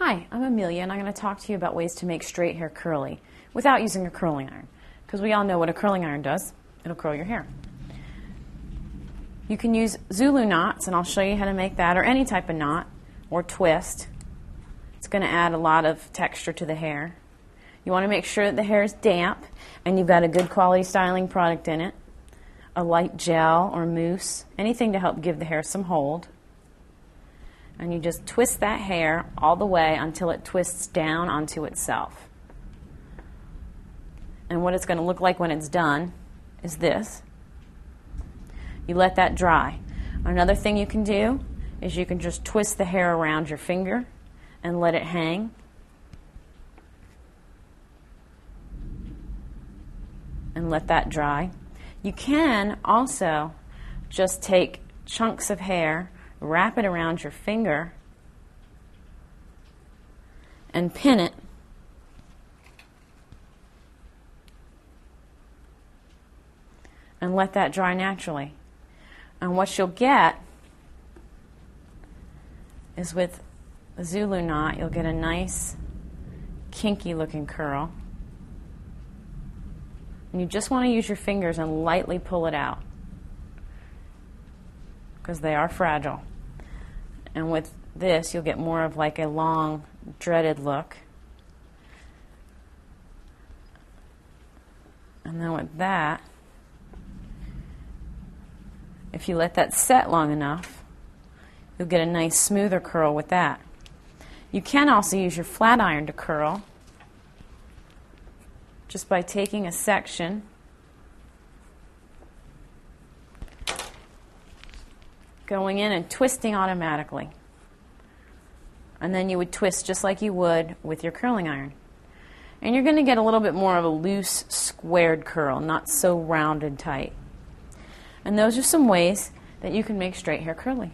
Hi, I'm Amelia, and I'm going to talk to you about ways to make straight hair curly without using a curling iron, because we all know what a curling iron does. It'll curl your hair. You can use Zulu knots, and I'll show you how to make that, or any type of knot, or twist. It's going to add a lot of texture to the hair. You want to make sure that the hair is damp, and you've got a good quality styling product in it, a light gel or mousse, anything to help give the hair some hold. And you just twist that hair all the way until it twists down onto itself. And what it's going to look like when it's done is this. You let that dry. Another thing you can do is you can just twist the hair around your finger and let it hang. And let that dry. You can also just take chunks of hair, wrap it around your finger, and pin it. And let that dry naturally. And what you'll get is with a Zulu knot, you'll get a nice, kinky looking curl. And you just want to use your fingers and lightly pull it out, because they are fragile. And with this, you'll get more of like a long, dreaded look. And then with that, if you let that set long enough, you'll get a nice, smoother curl with that. You can also use your flat iron to curl, just by taking a section, going in and twisting automatically. And then you would twist just like you would with your curling iron. And you're going to get a little bit more of a loose, squared curl, not so round and tight. And those are some ways that you can make straight hair curly.